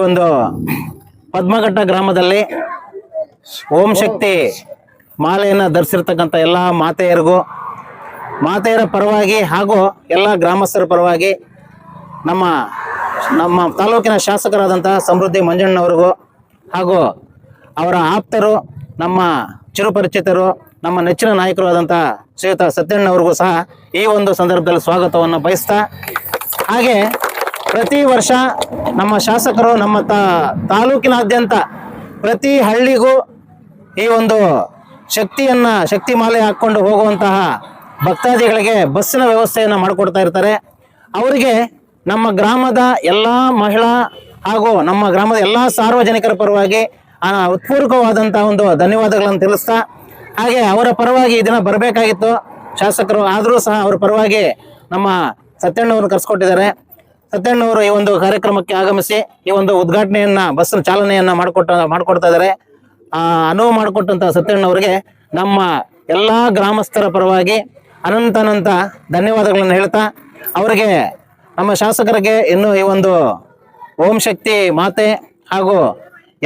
ಒಂದು ಪದ್ಮಘಟ್ಟ ಗ್ರಾಮದಲ್ಲಿ ಓಂ ಶಕ್ತಿ ಮಾಲೆಯನ್ನು ಧರಿಸಿರ್ತಕ್ಕಂಥ ಎಲ್ಲ ಮಾತೆಯರಿಗೂ, ಮಾತೆಯರ ಪರವಾಗಿ ಹಾಗೂ ಎಲ್ಲ ಗ್ರಾಮಸ್ಥರ ಪರವಾಗಿ ನಮ್ಮ ತಾಲೂಕಿನ ಶಾಸಕರಾದಂತಹ ಸಮೃದ್ಧಿ ಮಂಜಣ್ಣವರಿಗೂ ಹಾಗೂ ಅವರ ಆಪ್ತರು, ನಮ್ಮ ಚಿರುಪರಿಚಿತರು, ನಮ್ಮ ನೆಚ್ಚಿನ ನಾಯಕರು ಆದಂಥ ಶ್ರೀಯುತ ಸತ್ಯಣ್ಣವ್ರಿಗೂ ಸಹ ಈ ಒಂದು ಸಂದರ್ಭದಲ್ಲಿ ಸ್ವಾಗತವನ್ನು ಬಯಸ್ತಾ, ಹಾಗೆ ಪ್ರತಿ ವರ್ಷ ನಮ್ಮ ಶಾಸಕರು ನಮ್ಮ ತಾಲೂಕಿನಾದ್ಯಂತ ಪ್ರತಿ ಹಳ್ಳಿಗೂ ಈ ಒಂದು ಶಕ್ತಿ ಮಾಲೆ ಹಾಕ್ಕೊಂಡು ಹೋಗುವಂತಹ ಭಕ್ತಾದಿಗಳಿಗೆ ಬಸ್ಸಿನ ವ್ಯವಸ್ಥೆಯನ್ನು ಮಾಡಿಕೊಡ್ತಾ ಇರ್ತಾರೆ. ಅವರಿಗೆ ನಮ್ಮ ಗ್ರಾಮದ ಎಲ್ಲ ಮಹಿಳಾ ಹಾಗೂ ನಮ್ಮ ಗ್ರಾಮದ ಎಲ್ಲ ಸಾರ್ವಜನಿಕರ ಪರವಾಗಿ ಉತ್ಪೂರ್ವಕವಾದಂಥ ಒಂದು ಧನ್ಯವಾದಗಳನ್ನು ತಿಳಿಸ್ತಾ, ಹಾಗೆ ಅವರ ಪರವಾಗಿ ಈ ದಿನ ಬರಬೇಕಾಗಿತ್ತು ಶಾಸಕರು, ಆದರೂ ಸಹ ಅವರ ಪರವಾಗಿ ನಮ್ಮ ಸತ್ಯಣ್ಣವರು ಕರೆಸ್ಕೊಟ್ಟಿದ್ದಾರೆ. ಸತ್ಯಣ್ಣವರು ಈ ಒಂದು ಕಾರ್ಯಕ್ರಮಕ್ಕೆ ಆಗಮಿಸಿ ಈ ಒಂದು ಉದ್ಘಾಟನೆಯನ್ನ, ಬಸ್ನ ಚಾಲನೆಯನ್ನ ಮಾಡಿಕೊಡ್ತಾ ಇದ್ದಾರೆ. ಅನುವು ಮಾಡಿಕೊಟ್ಟಂತ ಸತ್ಯಣ್ಣವರಿಗೆ ನಮ್ಮ ಎಲ್ಲ ಗ್ರಾಮಸ್ಥರ ಪರವಾಗಿ ಅನಂತ ಧನ್ಯವಾದಗಳನ್ನು ಹೇಳ್ತಾ, ಅವರಿಗೆ ನಮ್ಮ ಶಾಸಕರಿಗೆ ಇನ್ನು ಈ ಒಂದು ಓಂ ಶಕ್ತಿ ಮಾತೆ ಹಾಗೂ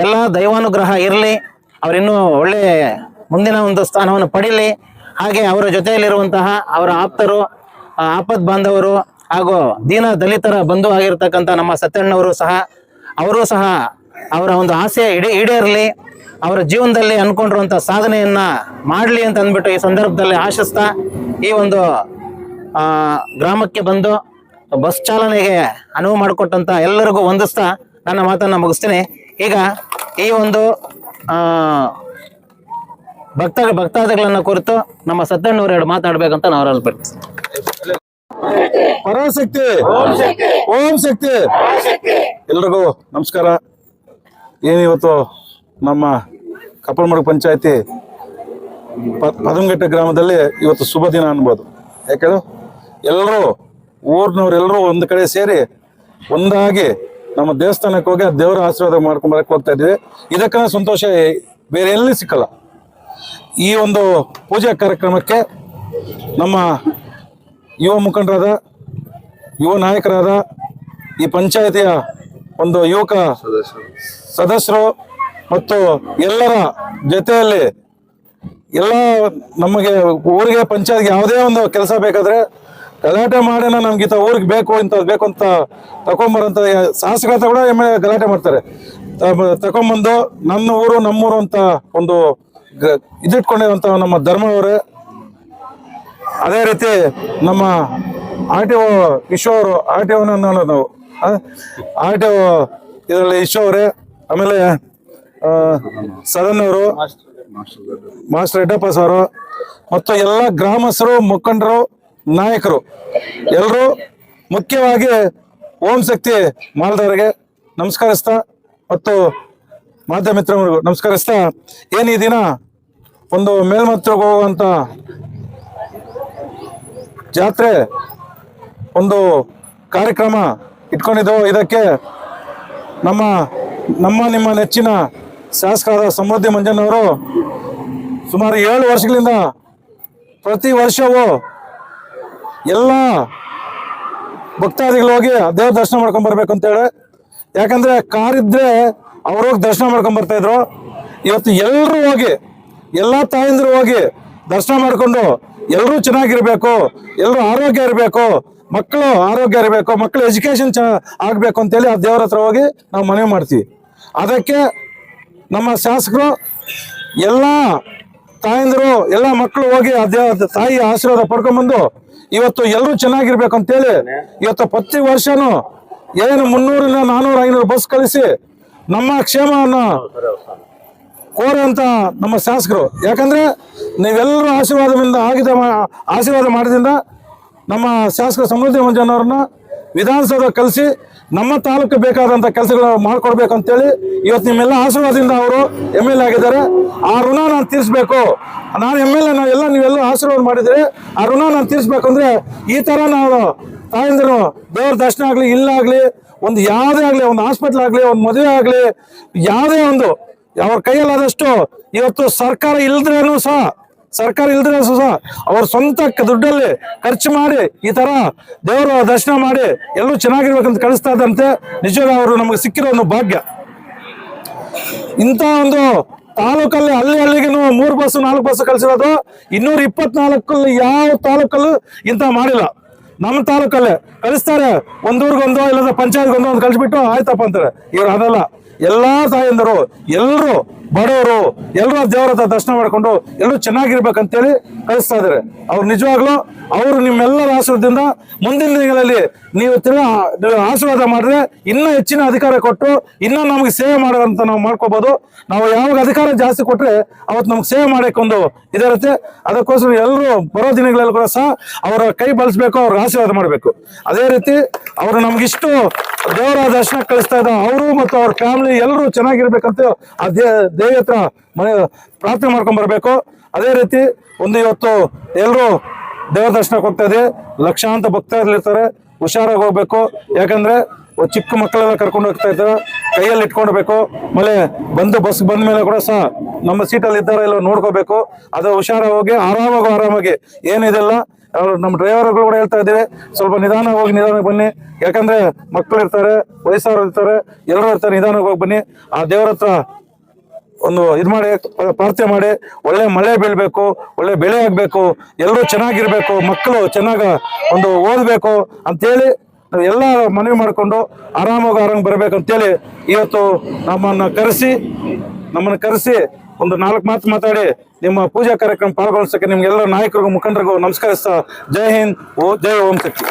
ಎಲ್ಲ ದೈವಾನುಗ್ರಹ ಇರಲಿ, ಅವರಿನ್ನೂ ಒಳ್ಳೆ ಮುಂದಿನ ಒಂದು ಸ್ಥಾನವನ್ನು ಪಡೀಲಿ. ಹಾಗೆ ಅವರ ಜೊತೆಯಲ್ಲಿರುವಂತಹ ಅವರ ಆಪ್ತರು, ಆಪದ್ ಬಾಂಧವರು ಹಾಗೂ ದೀನ ದಲಿತರ ಬಂಧು ಆಗಿರ್ತಕ್ಕಂಥ ನಮ್ಮ ಸತ್ಯಣ್ಣವರು ಸಹ, ಅವರು ಸಹ ಅವರ ಒಂದು ಆಸೆ ಈಡೇರಲಿ, ಅವರ ಜೀವನದಲ್ಲಿ ಅನ್ಕೊಂಡಿರುವಂಥ ಸಾಧನೆಯನ್ನ ಮಾಡಲಿ ಅಂತ ಅಂದ್ಬಿಟ್ಟು ಈ ಸಂದರ್ಭದಲ್ಲಿ ಆಶಿಸ್ತಾ, ಈ ಒಂದು ಗ್ರಾಮಕ್ಕೆ ಬಂದು ಬಸ್ ಚಾಲನೆಗೆ ಅನುವು ಮಾಡಿಕೊಟ್ಟಂತ ಎಲ್ಲರಿಗೂ ವಂದಿಸ್ತಾ ನನ್ನ ಮಾತನ್ನ ಮುಗಿಸ್ತೀನಿ. ಈಗ ಈ ಒಂದು ಭಕ್ತಾದಿಗಳನ್ನ ಕುರಿತು ನಮ್ಮ ಸತ್ಯಣ್ಣವರು ಎರಡು ಮಾತಾಡ್ಬೇಕಂತ ನಾವು ಅವರಲ್ಲಿ ಬರ್ತೀವಿ. ಪರಾಶಕ್ತಿ ಓಂ ಶಕ್ತಿ ಎಲ್ರಿಗೂ ನಮಸ್ಕಾರ. ಏನಿವತ್ತು ನಮ್ಮ ಕಪ್ಪಲಮಡುಗು ಪಂಚಾಯತಿ ಪದಮಘಟ್ಟ ಗ್ರಾಮದಲ್ಲಿ ಇವತ್ತು ಶುಭ ದಿನ ಅನ್ಬೋದು. ಯಾಕಂದ್ರೆ ಎಲ್ಲರೂ ಊರಿನವರೆಲ್ಲರೂ ಒಂದು ಕಡೆ ಸೇರಿ ಒಂದಾಗಿ ನಮ್ಮ ದೇವಸ್ಥಾನಕ್ಕೆ ಹೋಗಿ ದೇವರ ಆಶೀರ್ವಾದ ಮಾಡ್ಕೊಂಡು ಬರಕ್ಕೆ ಹೋಗ್ತಾ ಇದ್ವಿ. ಇದಕ್ಕನ್ನ ಸಂತೋಷ ಬೇರೆ ಎಲ್ಲಿ ಸಿಕ್ಕಲ್ಲ. ಈ ಒಂದು ಪೂಜಾ ಕಾರ್ಯಕ್ರಮಕ್ಕೆ ನಮ್ಮ ಯುವ ಮುಖಂಡರಾದ, ಯುವ ನಾಯಕರಾದ, ಈ ಪಂಚಾಯತಿಯ ಒಂದು ಯುವಕ ಸದಸ್ಯರು ಮತ್ತು ಎಲ್ಲರ ಜೊತೆಯಲ್ಲಿ ಎಲ್ಲ ನಮಗೆ ಊರಿಗೆ ಪಂಚಾಯತ್ಗೆ ಯಾವುದೇ ಒಂದು ಕೆಲಸ ಬೇಕಾದ್ರೆ ಗಲಾಟೆ ಮಾಡಿನ ನಮ್ಗೆ ಊರಿಗೆ ಬೇಕು ಅಂತ ತಗೊಂಬರಂತ ಶಾಸಕರ ಕೂಡ ಗಲಾಟೆ ಮಾಡ್ತಾರೆ. ತಗೊಂಬಂದು ನಮ್ಮೂರು ಅಂತ ಒಂದು ಇದಿಟ್ಕೊಂಡಿರುವಂತ ನಮ್ಮ ಧರ್ಮವರೇ, ಅದೇ ರೀತಿ ನಮ್ಮ RTO ವಿಶ್ವ ಅವರು, RTO ನಾವು RTO ಇದರಲ್ಲಿ ವಿಶ್ವ ಅವರೇ, ಆಮೇಲೆ ಸದನ್ ಅವರು, ಮಾಸ್ಟರ್ ಯಡ್ಡಪ್ಪ ಸಾರು ಮತ್ತು ಎಲ್ಲ ಗ್ರಾಮಸ್ಥರು, ಮುಖಂಡರು, ನಾಯಕರು ಎಲ್ಲರೂ, ಮುಖ್ಯವಾಗಿ ಓಂ ಶಕ್ತಿ ಮಾಲ್ದವರಿಗೆ ನಮಸ್ಕರಿಸ್ತಾ ಮತ್ತು ಮಾಧ್ಯಮ ಮಿತ್ರರಿಗೂ ನಮಸ್ಕರಿಸ್ತಾ, ಏನು ಈ ದಿನ ಒಂದು ಮೇಲ್ಮತ್ರಕ್ಕೆ ಹೋಗುವಂತ ಜಾತ್ರೆ ಒಂದು ಕಾರ್ಯಕ್ರಮ ಇಟ್ಕೊಂಡಿದ್ದೆವು. ಇದಕ್ಕೆ ನಿಮ್ಮ ನೆಚ್ಚಿನ ಶಾಸಕರಾದ ಸಮೃದ್ಧಿ ಮಂಜಣ್ಣವರು ಸುಮಾರು 7 ವರ್ಷಗಳಿಂದ ಪ್ರತಿ ವರ್ಷವೂ ಎಲ್ಲ ಭಕ್ತಾದಿಗಳು ಹೋಗಿ ದೇವ್ರ ದರ್ಶನ ಮಾಡ್ಕೊಂಡ್ ಬರ್ಬೇಕು ಅಂತೇಳಿ. ಯಾಕಂದ್ರೆ ಕಾರಿದ್ರೆ ಅವ್ರೋಗಿ ದರ್ಶನ ಮಾಡ್ಕೊಂಡ್ ಬರ್ತಾ ಇದ್ರು. ಇವತ್ತು ಎಲ್ಲರೂ ಹೋಗಿ, ಎಲ್ಲ ತಾಯಂದ್ರು ಹೋಗಿ ದರ್ಶನ ಮಾಡ್ಕೊಂಡು ಎಲ್ಲರೂ ಚೆನ್ನಾಗಿರ್ಬೇಕು, ಎಲ್ಲರೂ ಆರೋಗ್ಯ ಇರಬೇಕು, ಮಕ್ಕಳು ಆರೋಗ್ಯ ಇರಬೇಕು, ಮಕ್ಕಳು ಎಜುಕೇಶನ್ ಆಗ್ಬೇಕು ಅಂತೇಳಿ ಆ ದೇವ್ರ ಹತ್ರ ಹೋಗಿ ನಾವು ಮನವಿ ಮಾಡ್ತೀವಿ. ಅದಕ್ಕೆ ನಮ್ಮ ಶಾಸಕರು ಎಲ್ಲ ತಾಯಂದ್ರು, ಎಲ್ಲ ಮಕ್ಕಳು ಹೋಗಿ ಆ ತಾಯಿ ಆಶೀರ್ವಾದ ಪಡ್ಕೊಂಡ್ಬಂದು ಇವತ್ತು ಎಲ್ಲರೂ ಚೆನ್ನಾಗಿರ್ಬೇಕು ಅಂತೇಳಿ ಇವತ್ತು ಪ್ರತಿ ವರ್ಷನೂ ಏನು 300, 400, 500 ಬಸ್ ಕಳಿಸಿ ನಮ್ಮ ಕ್ಷೇಮವನ್ನು ಕೋರುವಂತ ನಮ್ಮ ಶಾಸಕರು. ಯಾಕಂದ್ರೆ ನೀವೆಲ್ಲರೂ ಆಶೀರ್ವಾದ ಮಾಡಿದಿಂದ ನಮ್ಮ ಶಾಸಕ ಸಮೃದ್ಧಿ ಮಂಜಣ್ಣವ್ರನ್ನ ವಿಧಾನಸೌಧ ಕಳಿಸಿ ನಮ್ಮ ತಾಲೂಕು ಬೇಕಾದಂತ ಕೆಲಸಗಳು ಮಾಡ್ಕೊಡ್ಬೇಕು ಅಂತೇಳಿ ಇವತ್ತು ನಿಮ್ಮೆಲ್ಲ ಆಶೀರ್ವಾದದಿಂದ ಅವರು MLA ಆಗಿದ್ದಾರೆ. ಆ ಋಣ ನಾನು ತೀರಿಸ್ಬೇಕು. ನಾನು MLA, ನೀವೆಲ್ಲ ಆಶೀರ್ವಾದ ಮಾಡಿದ್ರೆ ಆ ಋಣ ನಾನು ತೀರಿಸ್ಬೇಕು ಅಂದ್ರೆ ಈ ತರ ನಾವು ತಾಯಂದಿರು ದೇವ್ರ ದರ್ಶನ ಆಗ್ಲಿ, ಇಲ್ಲಾಗ್ಲಿ, ಒಂದು ಯಾವುದೇ ಆಗ್ಲಿ, ಒಂದು ಹಾಸ್ಪಿಟ್ಲ್ ಆಗ್ಲಿ, ಒಂದು ಮದುವೆ ಆಗ್ಲಿ, ಯಾವುದೇ ಒಂದು ಅವ್ರ ಕೈಯಲ್ಲಾದಷ್ಟು ಇವತ್ತು ಸರ್ಕಾರ ಇಲ್ದ್ರೇನು ಸಹ ಸರ್ಕಾರ ಇಲ್ದ್ರೆ ಸಹ ಅವ್ರ ಸ್ವಂತ ದುಡ್ಡಲ್ಲಿ ಖರ್ಚು ಮಾಡಿ ಈ ತರ ದೇವರ ದರ್ಶನ ಮಾಡಿ ಎಲ್ಲರೂ ಚೆನ್ನಾಗಿರ್ಬೇಕಂತ ಕಳಿಸ್ತಾ ಇದ್ದಂತೆ ನಿಜವಾಗ ಅವರು ನಮಗೆ ಸಿಕ್ಕಿರೋ ಒಂದು ಭಾಗ್ಯ. ಇಂಥ ಒಂದು ತಾಲೂಕಲ್ಲಿ ಹಳ್ಳಿಗೆ 3 ಬಸ್ 4 ಬಸ್ ಕಳಿಸಿರೋದು 224 ಯಾವ ತಾಲೂಕಲ್ಲೂ ಇಂಥ ಮಾಡಿಲ್ಲ. ನಮ್ಮ ತಾಲೂಕಲ್ಲೇ ಕಳಿಸ್ತಾರೆ, ಒಂದೂರ್ಗೊಂದು ಇಲ್ಲದ ಪಂಚಾಯತ್ಗೊಂದು ಒಂದು ಕಳಿಸ್ಬಿಟ್ಟು ಆಯ್ತಪ್ಪ ಅಂತಾರೆ. ಇವ್ರು ಅದಲ್ಲ, ಎಲ್ಲಾ ತಾಯಂದರು ಎಲ್ಲರೂ ಬಡವರು ಎಲ್ಲರೂ ದೇವರ ಹತ್ರ ದರ್ಶನ ಮಾಡ್ಕೊಂಡು ಎಲ್ಲರೂ ಚೆನ್ನಾಗಿರ್ಬೇಕಂತೇಳಿ ಕಳಿಸ್ತಾ ಇದಾರೆ. ಅವ್ರು ನಿಜವಾಗ್ಲೂ ಅವರು ನಿಮ್ಮೆಲ್ಲರ ಆಶೀರ್ವಾದದಿಂದ ಮುಂದಿನ ದಿನಗಳಲ್ಲಿ ನೀವು ಆಶೀರ್ವಾದ ಮಾಡಿದ್ರೆ ಇನ್ನೂ ಹೆಚ್ಚಿನ ಅಧಿಕಾರ ಕೊಟ್ಟು ಇನ್ನೂ ನಮಗೆ ಸೇವೆ ಮಾಡೋದಂತ ನಾವು ಮಾಡ್ಕೋಬಹುದು. ನಾವು ಯಾವಾಗ ಅಧಿಕಾರ ಜಾಸ್ತಿ ಕೊಟ್ರೆ ಅವತ್ತು ನಮ್ಗೆ ಸೇವೆ ಮಾಡೋಕ್ಕೊಂದು ಇದಿರುತ್ತೆ. ಅದಕ್ಕೋಸ್ಕರ ಎಲ್ಲರೂ ಬರೋ ದಿನಗಳಲ್ಲಿ ಕೂಡ ಸಹ ಅವರ ಕೈ ಬಳಸಬೇಕು, ಅವ್ರಿಗೆ ಆಶೀರ್ವಾದ ಮಾಡಬೇಕು. ಅದೇ ರೀತಿ ಅವರು ನಮ್ಗಿಷ್ಟು ದೇವರ ದರ್ಶನ ಕಳಿಸ್ತಾ ಇದ್ದ ಅವರು ಮತ್ತು ಅವ್ರ ಫ್ಯಾಮಿಲಿ ಎಲ್ಲರೂ ಚೆನ್ನಾಗಿರ್ಬೇಕಂತ ಆ ದೇವಿ ಹತ್ರ ಪ್ರಾರ್ಥನೆ ಮಾಡ್ಕೊಂಡ್ ಬರ್ಬೇಕು. ಅದೇ ರೀತಿ ಒಂದು ಇವತ್ತು ಎಲ್ಲರೂ ದೇವರ ದರ್ಶನಕ್ಕೆ ಹೋಗ್ತಾ ಇದೆ, ಲಕ್ಷಾಂತರ ಭಕ್ತರಿರ್ತಾರೆ, ಹುಷಾರಾಗಿ ಹೋಗ್ಬೇಕು. ಯಾಕಂದ್ರೆ ಚಿಕ್ಕ ಮಕ್ಕಳೆಲ್ಲ ಕರ್ಕೊಂಡು ಹೋಗ್ತಾ ಇದ್ದಾರೆ, ಕೈಯಲ್ಲಿ ಇಟ್ಕೊಳ್ಬೇಕು. ಆಮೇಲೆ ಬಸ್ ಬಂದ ಮೇಲೆ ಕೂಡ ಸಹ ನಮ್ಮ ಸೀಟಲ್ಲಿ ಇದ್ದಾರ ಇಲ್ಲ ನೋಡ್ಕೋಬೇಕು. ಅದು ಹುಷಾರಾಗಿ ಹೋಗಿ ಆರಾಮಾಗಿ ಏನಿದೆಲ್ಲ ನಮ್ಮ ಡ್ರೈವರ್ಗಳು ಕೂಡ ಹೇಳ್ತಾ ಇದ್ದೀವಿ, ಸ್ವಲ್ಪ ನಿಧಾನವಾಗಿ ಹೋಗಿ ನಿಧಾನಕ್ಕೆ ಬನ್ನಿ. ಯಾಕಂದ್ರೆ ಮಕ್ಕಳು ಇರ್ತಾರೆ, ವಯಸ್ಸಾರು ಇರ್ತಾರೆ, ಎಲ್ಲರೂ ಇರ್ತಾರೆ, ನಿಧಾನವಾಗಿ ಹೋಗಿ ಬನ್ನಿ. ಆ ದೇವರ ಹತ್ರ ಒಂದು ಮಾಡಿ ಪ್ರಾರ್ಥನೆ ಮಾಡಿ ಒಳ್ಳೆ ಮಳೆ ಬೀಳ್ಬೇಕು, ಒಳ್ಳೆ ಬೆಳೆ ಆಗ್ಬೇಕು, ಎಲ್ಲರೂ ಚೆನ್ನಾಗಿರ್ಬೇಕು, ಮಕ್ಕಳು ಚೆನ್ನಾಗ ಒಂದು ಓದ್ಬೇಕು ಅಂತೇಳಿ ನಾವು ಎಲ್ಲ ಮನವಿ ಮಾಡಿಕೊಂಡು ಆರಾಮಾಗಿ ಬರ್ಬೇಕಂತೇಳಿ ಇವತ್ತು ನಮ್ಮನ್ನು ಕರೆಸಿ ಒಂದು 4 ಮಾತು ಮಾತಾಡಿ ನಿಮ್ಮ ಪೂಜಾ ಕಾರ್ಯಕ್ರಮ ಪಾಲ್ಗೊಳಿಸೋಕೆ ನಿಮ್ಗೆಲ್ಲ ನಾಯಕರಿಗೂ ಮುಖಂಡರಿಗೂ ನಮಸ್ಕರಿಸ್ತಾ ಜೈ ಹಿಂದ್, ಜೈ ಓಂ ಶಕ್ತಿ.